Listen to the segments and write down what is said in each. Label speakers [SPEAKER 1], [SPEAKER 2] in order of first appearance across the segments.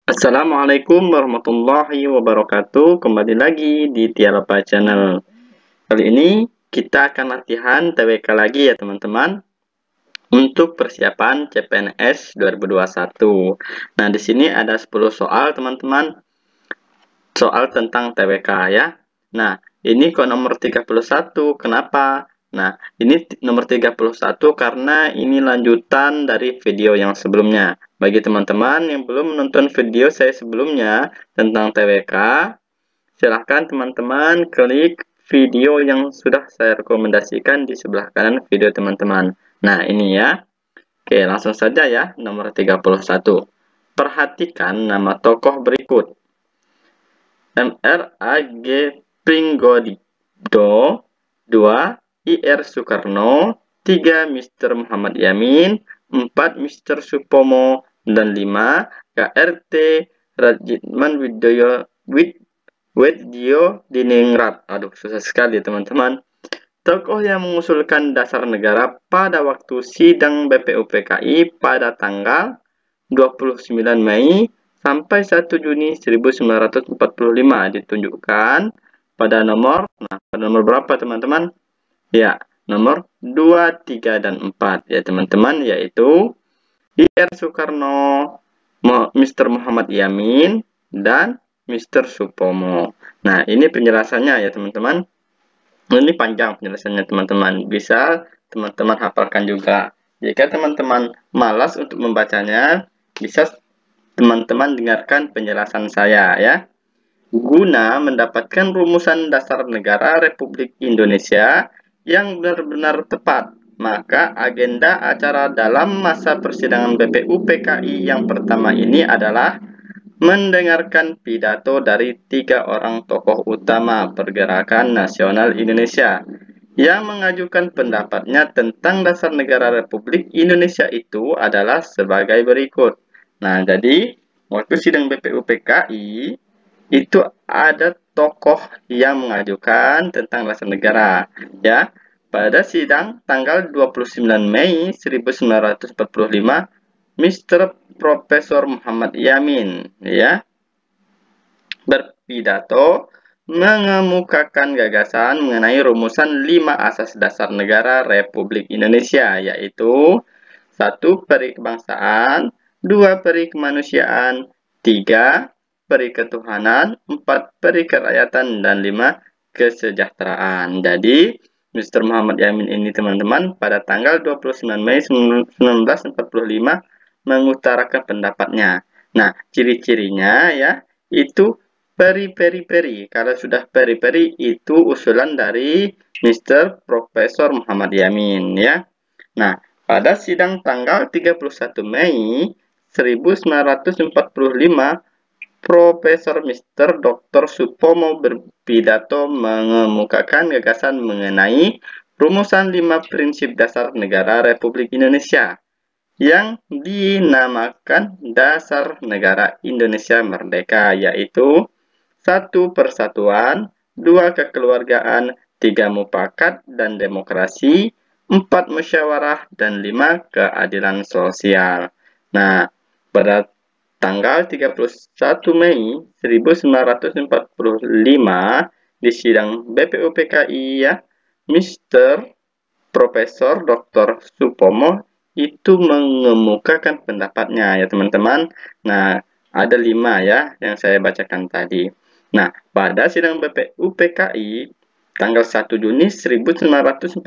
[SPEAKER 1] Assalamualaikum warahmatullahi wabarakatuh. Kembali lagi di Tialapa Channel. Kali ini kita akan latihan TWK lagi ya teman-teman. Untuk persiapan CPNS 2021. Nah, di sini ada 10 soal teman-teman. Soal tentang TWK ya. Nah, ini kok nomor 31. Kenapa? Nah, ini nomor 31 karena ini lanjutan dari video yang sebelumnya. Bagi teman-teman yang belum menonton video saya sebelumnya tentang TWK, silahkan teman-teman klik video yang sudah saya rekomendasikan di sebelah kanan video teman-teman. Nah, ini ya. Oke, langsung saja ya, nomor 31. Perhatikan nama tokoh berikut. MR.A.G. Pringgodo, 2. I.R. Soekarno, 3. Mr. Muhammad Yamin, 4. Mr. Supomo, dan 5. K.R.T. Rajitman Widyo Diningrat. Aduh, susah sekali teman-teman. Tokoh yang mengusulkan dasar negara pada waktu sidang BPUPKI pada tanggal 29 Mei sampai 1 Juni 1945 ditunjukkan pada nomor, pada nomor berapa teman-teman? Ya, nomor 2, 3, dan 4 ya teman-teman, yaitu I.R. Soekarno, Mr. Muhammad Yamin, dan Mr. Supomo. Nah, ini penjelasannya ya teman-teman. Ini panjang penjelasannya teman-teman. Bisa teman-teman hafalkan juga. Jika teman-teman malas untuk membacanya, bisa teman-teman dengarkan penjelasan saya ya. Guna mendapatkan rumusan dasar negara Republik Indonesia yang benar-benar tepat, maka agenda acara dalam masa persidangan BPUPKI yang pertama ini adalah mendengarkan pidato dari 3 orang tokoh utama Pergerakan Nasional Indonesia yang mengajukan pendapatnya tentang dasar negara Republik Indonesia itu adalah sebagai berikut. Nah, jadi waktu sidang BPUPKI itu ada tokoh yang mengajukan tentang dasar negara ya. Pada sidang tanggal 29 Mei 1945, Mr. Profesor Muhammad Yamin ya berpidato mengemukakan gagasan mengenai rumusan 5 asas dasar negara Republik Indonesia, yaitu 1. Peri kebangsaan, 2. Peri kemanusiaan, 3. Peri ketuhanan, 4. Peri kerakyatan, dan 5. Kesejahteraan. Jadi, Mr. Muhammad Yamin ini teman-teman pada tanggal 29 Mei 1945 mengutarakan pendapatnya. Nah, ciri-cirinya ya, itu peri. Kalau sudah peri itu usulan dari Mr. Profesor Muhammad Yamin ya. Nah, pada sidang tanggal 31 Mei 1945, Profesor Mr. Dr. Supomo berpidato mengemukakan gagasan mengenai rumusan 5 prinsip dasar negara Republik Indonesia yang dinamakan Dasar Negara Indonesia Merdeka, yaitu 1. Persatuan, 2. Kekeluargaan, 3. Mufakat dan demokrasi, 4. Musyawarah, dan 5. Keadilan sosial. Nah, pada tanggal 31 Mei 1945 di sidang BPUPKI ya, Mr. Profesor Dr. Supomo itu mengemukakan pendapatnya ya teman-teman. Nah, ada 5 ya yang saya bacakan tadi. Nah, pada sidang BPUPKI tanggal 1 Juni 1945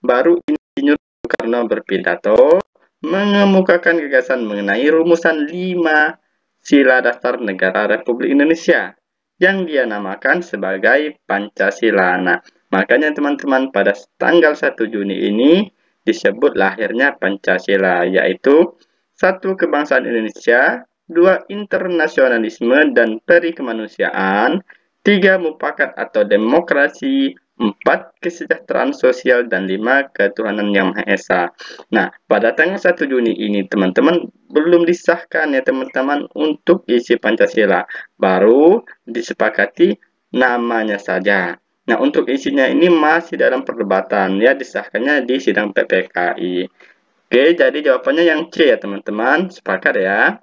[SPEAKER 1] baru Insinyur Soekarno berpidato mengemukakan gagasan mengenai rumusan 5 sila dasar negara Republik Indonesia yang dia namakan sebagai Pancasila. Nah, makanya teman-teman pada tanggal 1 Juni ini disebut lahirnya Pancasila, yaitu 1. Kebangsaan Indonesia, 2. Internasionalisme dan peri kemanusiaan, 3. Mufakat atau demokrasi, 4. Kesejahteraan sosial, dan 5. Ketuhanan Yang Maha Esa. Nah, pada tanggal 1 Juni ini teman-teman belum disahkan ya teman-teman untuk isi Pancasila. Baru disepakati namanya saja. Nah, untuk isinya ini masih dalam perdebatan ya, disahkannya di sidang PPKI. Oke, jadi jawabannya yang C ya teman-teman. Sepakat ya.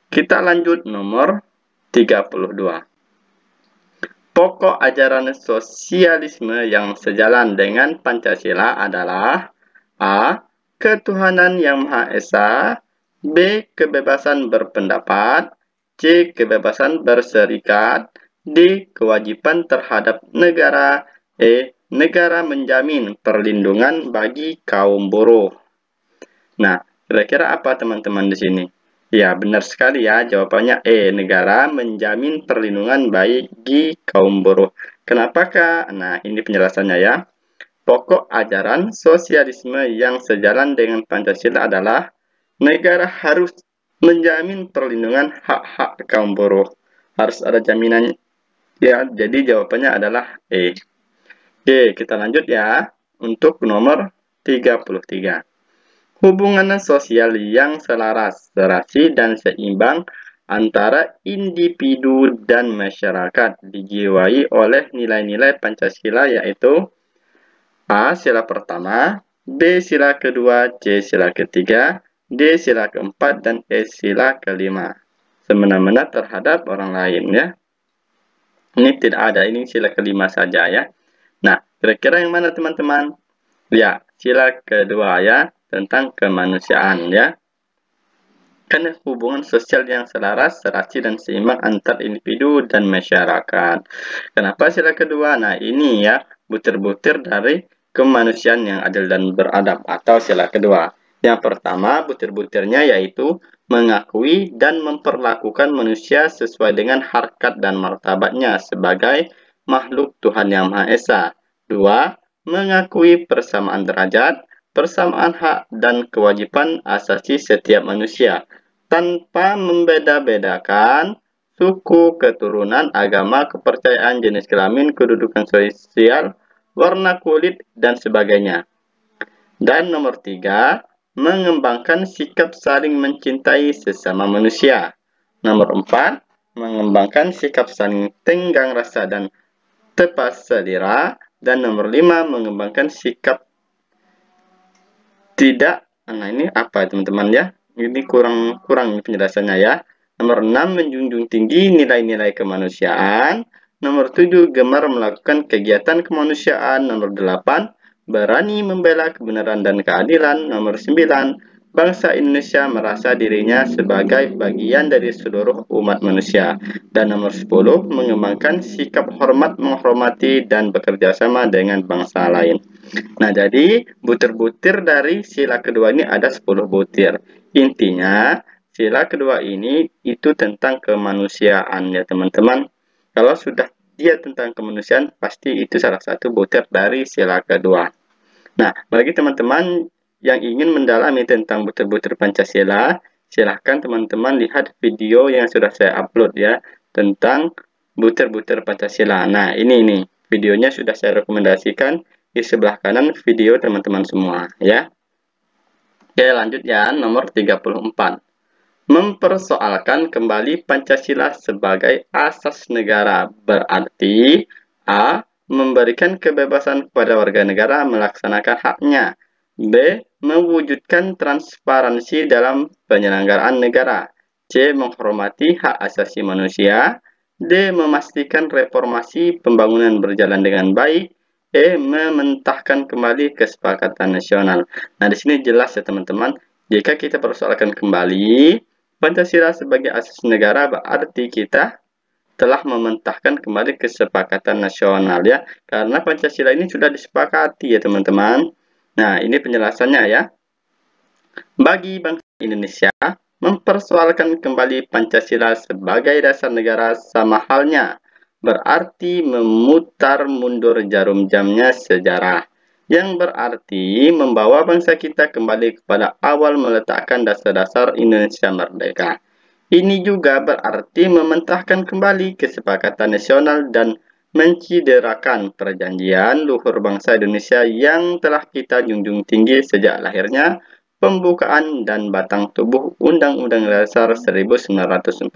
[SPEAKER 1] Kita lanjut nomor 32. Pokok ajaran sosialisme yang sejalan dengan Pancasila adalah A. Ketuhanan yang Maha Esa, B. Kebebasan berpendapat, C. Kebebasan berserikat, D. Kewajiban terhadap negara, E. Negara menjamin perlindungan bagi kaum buruh. Nah, kira-kira apa teman-teman di sini? Ya, benar sekali ya. Jawabannya E. Negara menjamin perlindungan bagi kaum buruh. Kenapakah? Nah, ini penjelasannya ya. Pokok ajaran sosialisme yang sejalan dengan Pancasila adalah negara harus menjamin perlindungan hak-hak kaum buruh. Harus ada jaminan ya. Jadi jawabannya adalah E. Oke, kita lanjut ya. Untuk nomor 33. Hubungan sosial yang selaras, serasi, dan seimbang antara individu dan masyarakat dijiwai oleh nilai-nilai Pancasila, yaitu A. Sila pertama, B. Sila kedua, C. Sila ketiga, D. Sila keempat, dan E. Sila kelima. Semena-mena terhadap orang lain ya. Ini tidak ada, ini sila kelima saja ya. Nah, kira-kira yang mana teman-teman? Ya, sila kedua ya, tentang kemanusiaan ya. Karena hubungan sosial yang selaras, serasi, dan seimbang antar individu dan masyarakat. Kenapa sila kedua? Nah, ini ya, butir-butir dari kemanusiaan yang adil dan beradab atau sila kedua. Yang pertama, butir-butirnya yaitu mengakui dan memperlakukan manusia sesuai dengan harkat dan martabatnya sebagai makhluk Tuhan Yang Maha Esa. Dua, mengakui persamaan derajat, persamaan hak dan kewajiban asasi setiap manusia tanpa membeda-bedakan suku, keturunan, agama, kepercayaan, jenis kelamin, kedudukan sosial, warna kulit, dan sebagainya. Dan nomor 3, mengembangkan sikap saling mencintai sesama manusia. Nomor 4, mengembangkan sikap saling tenggang rasa dan tepas selera. Dan nomor 5, mengembangkan sikap tidak. Nah, ini apa teman-teman ya? Ini kurang penjelasannya ya. Nomor 6, menjunjung tinggi nilai-nilai kemanusiaan. Nomor 7, gemar melakukan kegiatan kemanusiaan. Nomor 8, berani membela kebenaran dan keadilan. Nomor 9, bangsa Indonesia merasa dirinya sebagai bagian dari seluruh umat manusia. Dan nomor 10, mengembangkan sikap hormat, menghormati, dan bekerja sama dengan bangsa lain. Nah, jadi butir-butir dari sila kedua ini ada 10 butir. Intinya, sila kedua ini itu tentang kemanusiaan ya teman-teman. Kalau sudah dia tentang kemanusiaan, pasti itu salah satu butir dari sila kedua. Nah, bagi teman-teman yang ingin mendalami tentang butir-butir Pancasila, silahkan teman-teman lihat video yang sudah saya upload ya, tentang butir-butir Pancasila. Nah, ini videonya sudah saya rekomendasikan di sebelah kanan video teman-teman semua ya. Oke, lanjut ya, nomor 34. Mempersoalkan kembali Pancasila sebagai asas negara berarti A. Memberikan kebebasan kepada warga negara melaksanakan haknya. B. Mewujudkan transparansi dalam penyelenggaraan negara. C. Menghormati hak asasi manusia. D. Memastikan reformasi pembangunan berjalan dengan baik. E. Mementahkan kembali kesepakatan nasional. Nah, di sini jelas ya teman-teman. Jika kita persoalkan kembali Pancasila sebagai asas negara berarti kita telah mementahkan kembali kesepakatan nasional ya. Karena Pancasila ini sudah disepakati ya teman-teman. Nah, ini penjelasannya ya. Bagi bangsa Indonesia, mempersoalkan kembali Pancasila sebagai dasar negara sama halnya berarti memutar mundur jarum jamnya sejarah, yang berarti membawa bangsa kita kembali kepada awal meletakkan dasar-dasar Indonesia merdeka. Ini juga berarti mementahkan kembali kesepakatan nasional dan mencederakan perjanjian luhur bangsa Indonesia yang telah kita junjung tinggi sejak lahirnya pembukaan dan batang tubuh Undang-Undang Dasar 1945.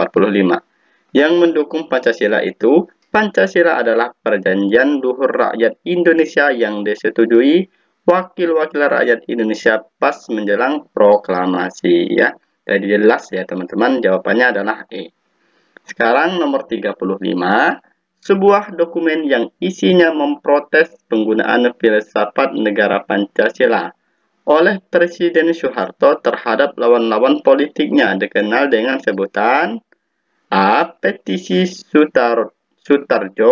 [SPEAKER 1] Yang mendukung Pancasila itu, Pancasila adalah perjanjian luhur rakyat Indonesia yang disetujui wakil-wakil rakyat Indonesia pas menjelang proklamasi ya. Jadi jelas ya teman-teman, jawabannya adalah E. Sekarang nomor 35, sebuah dokumen yang isinya memprotes penggunaan filsafat negara Pancasila oleh Presiden Soeharto terhadap lawan-lawan politiknya dikenal dengan sebutan A. Petisi Sutarjo,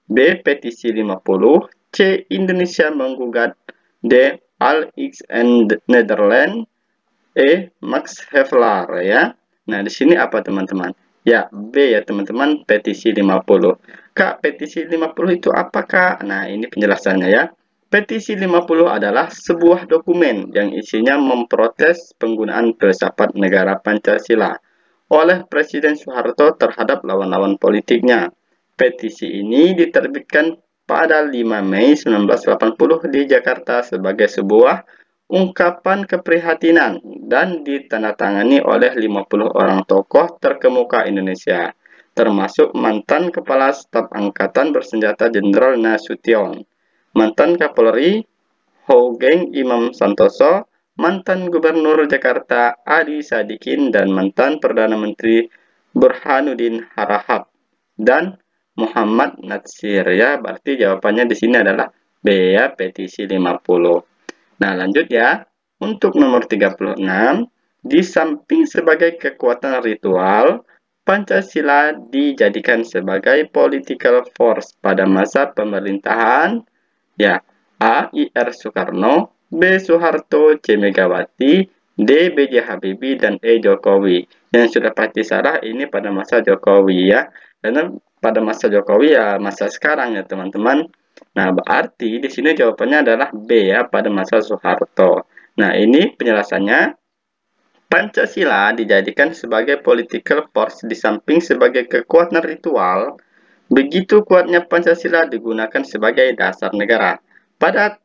[SPEAKER 1] B. Petisi 50, C. Indonesia menggugat, D. Alex and Netherlands, E. Max Havelaar ya. Nah, di sini apa teman-teman? Ya, B ya teman-teman, petisi 50. Kak, petisi 50 itu apakah? Nah, ini penjelasannya ya. Petisi 50 adalah sebuah dokumen yang isinya memprotes penggunaan filsafat negara Pancasila oleh Presiden Soeharto terhadap lawan-lawan politiknya. Petisi ini diterbitkan pada 5 Mei 1980 di Jakarta sebagai sebuah ungkapan keprihatinan dan ditandatangani oleh 50 orang tokoh terkemuka Indonesia, termasuk mantan Kepala Staf Angkatan Bersenjata Jenderal Nasution, mantan Kapolri Hougeng Imam Santoso, mantan Gubernur Jakarta Adi Sadikin, dan mantan Perdana Menteri Burhanuddin Harahap dan Muhammad Natsir ya. Berarti jawabannya di sini adalah B ya, petisi 50. Nah, lanjut ya. Untuk nomor 36, di samping sebagai kekuatan ritual, Pancasila dijadikan sebagai political force pada masa pemerintahan ya A. I.R. Soekarno, B. Soeharto, C. Megawati, D. B.J. Habibie, dan E. Jokowi. Yang sudah pasti salah ini pada masa Jokowi ya. Karena pada masa Jokowi ya masa sekarang ya teman-teman. Nah, berarti di sini jawabannya adalah B ya, pada masa Soeharto. Nah, ini penjelasannya. Pancasila dijadikan sebagai political force di samping sebagai kekuatan ritual. Begitu kuatnya Pancasila digunakan sebagai dasar negara. Pada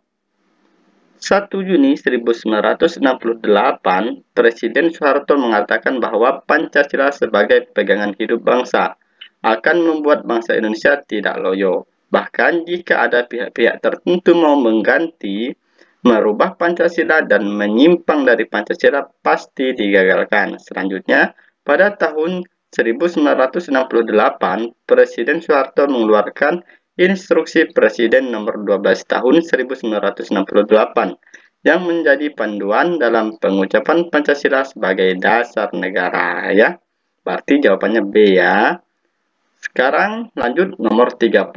[SPEAKER 1] 1 Juni 1968, Presiden Soeharto mengatakan bahwa Pancasila sebagai pegangan hidup bangsa akan membuat bangsa Indonesia tidak loyo. Bahkan jika ada pihak-pihak tertentu mau mengganti, merubah Pancasila dan menyimpang dari Pancasila pasti digagalkan. Selanjutnya, pada tahun 1968, Presiden Soeharto mengeluarkan Instruksi Presiden Nomor 12 Tahun 1968 yang menjadi panduan dalam pengucapan Pancasila sebagai dasar negara ya. Berarti jawabannya B ya. Sekarang lanjut nomor 37.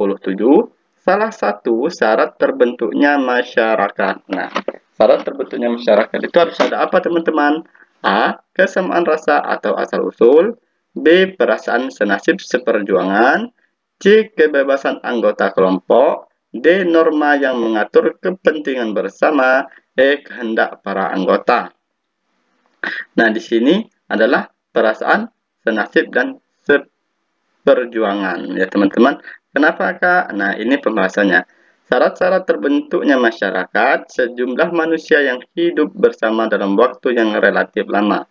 [SPEAKER 1] Salah satu syarat terbentuknya masyarakat. Nah, syarat terbentuknya masyarakat itu harus ada apa teman-teman? A. Kesamaan rasa atau asal-usul. B. Perasaan senasib seperjuangan. C. Kebebasan anggota kelompok. D. Norma yang mengatur kepentingan bersama. E. Kehendak para anggota. Nah, di sini adalah perasaan, senasib, dan seperjuangan ya teman-teman. Kenapa Kak? Nah, ini pembahasannya. Syarat-syarat terbentuknya masyarakat, sejumlah manusia yang hidup bersama dalam waktu yang relatif lama.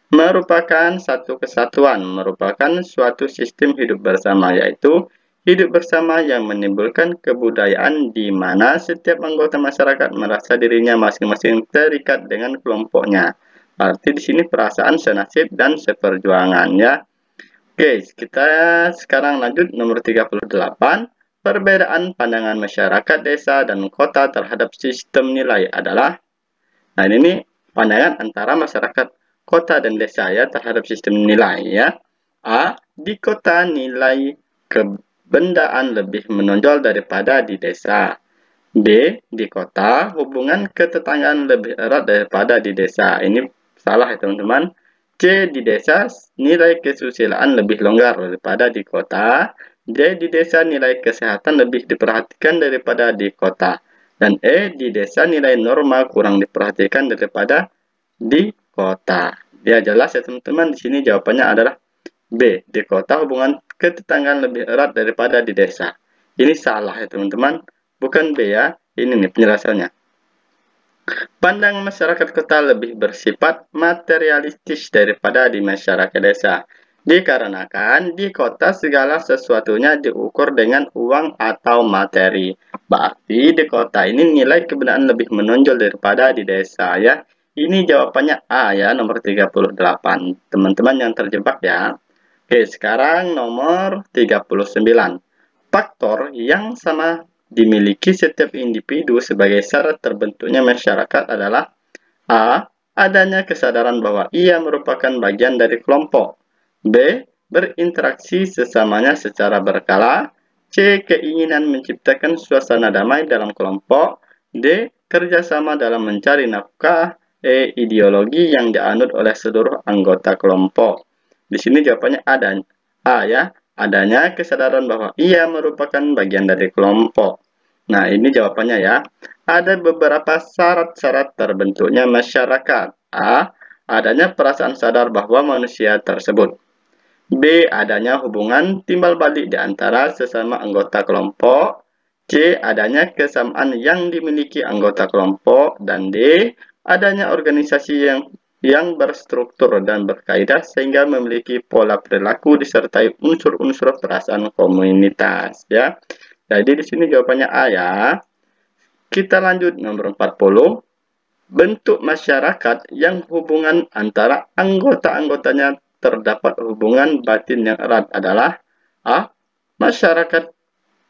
[SPEAKER 1] Merupakan satu kesatuan, merupakan suatu sistem hidup bersama, yaitu hidup bersama yang menimbulkan kebudayaan di mana setiap anggota masyarakat merasa dirinya masing-masing terikat dengan kelompoknya. Berarti di sini perasaan, senasib, dan seperjuangan ya. Oke, kita sekarang lanjut nomor 38. Perbedaan pandangan masyarakat desa dan kota terhadap sistem nilai adalah, nah ini pandangan antara masyarakat kota dan desa ya terhadap sistem nilai ya. A. Di kota nilai kebendaan lebih menonjol daripada di desa. B. Di kota hubungan ketetanggaan lebih erat daripada di desa. Ini salah ya teman-teman. C. Di desa nilai kesusilaan lebih longgar daripada di kota. D. Di desa nilai kesehatan lebih diperhatikan daripada di kota. Dan E. Di desa nilai norma kurang diperhatikan daripada di kota. Ya jelas ya teman-teman, di sini jawabannya adalah B. Di kota hubungan ketetanggaan lebih erat daripada di desa. Ini salah ya teman-teman, bukan B ya. Ini nih penjelasannya. Pandangan masyarakat kota lebih bersifat materialistis daripada di masyarakat desa. Dikarenakan di kota segala sesuatunya diukur dengan uang atau materi. Berarti di kota ini nilai kebenaran lebih menonjol daripada di desa ya. Ini jawabannya A ya, nomor 38. Teman-teman yang terjebak ya. Oke, sekarang nomor 39. Faktor yang sama dimiliki setiap individu sebagai syarat terbentuknya masyarakat adalah A. Adanya kesadaran bahwa ia merupakan bagian dari kelompok. B. Berinteraksi sesamanya secara berkala. C. Keinginan menciptakan suasana damai dalam kelompok. D. Kerjasama dalam mencari nafkah. E. Ideologi yang dianut oleh seluruh anggota kelompok. Di sini jawabannya A dan A ya. Adanya kesadaran bahwa ia merupakan bagian dari kelompok. Nah, ini jawabannya ya. Ada beberapa syarat-syarat terbentuknya masyarakat. A. Adanya perasaan sadar bahwa manusia tersebut. B. Adanya hubungan timbal balik di antara sesama anggota kelompok. C. Adanya kesamaan yang dimiliki anggota kelompok. Dan D. Adanya organisasi yang berstruktur dan berkaidah sehingga memiliki pola perilaku disertai unsur-unsur perasaan komunitas ya. Jadi di sini jawabannya A ya. Kita lanjut nomor 40. Bentuk masyarakat yang hubungan antara anggota-anggotanya terdapat hubungan batin yang erat adalah A. Masyarakat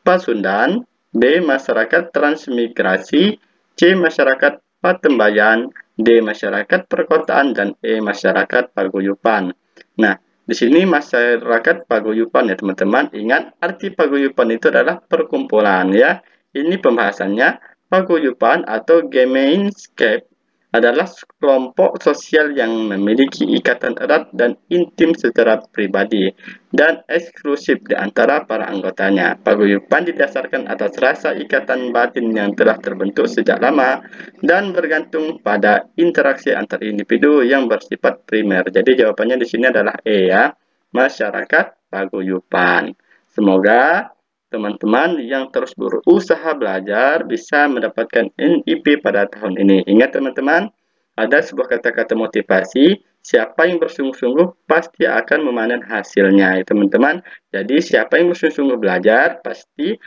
[SPEAKER 1] Pasundan. B. Masyarakat transmigrasi. C. Masyarakat Patembayan. D. Masyarakat perkotaan. Dan E. Masyarakat paguyuban. Nah, di sini masyarakat paguyuban ya teman-teman. Ingat, arti paguyuban itu adalah perkumpulan ya. Ini pembahasannya. Paguyuban atau Gemeinschaft adalah kelompok sosial yang memiliki ikatan erat dan intim secara pribadi dan eksklusif di antara para anggotanya. Paguyuban didasarkan atas rasa ikatan batin yang telah terbentuk sejak lama dan bergantung pada interaksi antar individu yang bersifat primer. Jadi jawabannya di sini adalah E ya, masyarakat paguyuban. Semoga teman-teman yang terus berusaha belajar bisa mendapatkan NIP pada tahun ini. Ingat teman-teman, ada sebuah kata-kata motivasi, siapa yang bersungguh-sungguh pasti akan memanen hasilnya, teman-teman. Jadi siapa yang bersungguh-sungguh belajar pasti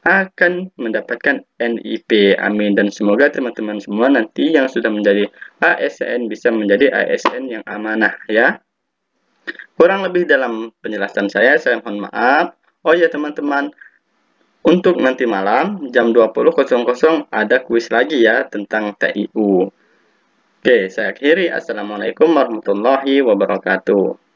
[SPEAKER 1] akan mendapatkan NIP. Amin. Dan semoga teman-teman semua nanti yang sudah menjadi ASN bisa menjadi ASN yang amanah ya. Kurang lebih dalam penjelasan saya mohon maaf. Oh ya teman-teman, untuk nanti malam jam 20.00 ada kuis lagi ya tentang TIU. Oke, saya akhiri. Assalamualaikum warahmatullahi wabarakatuh.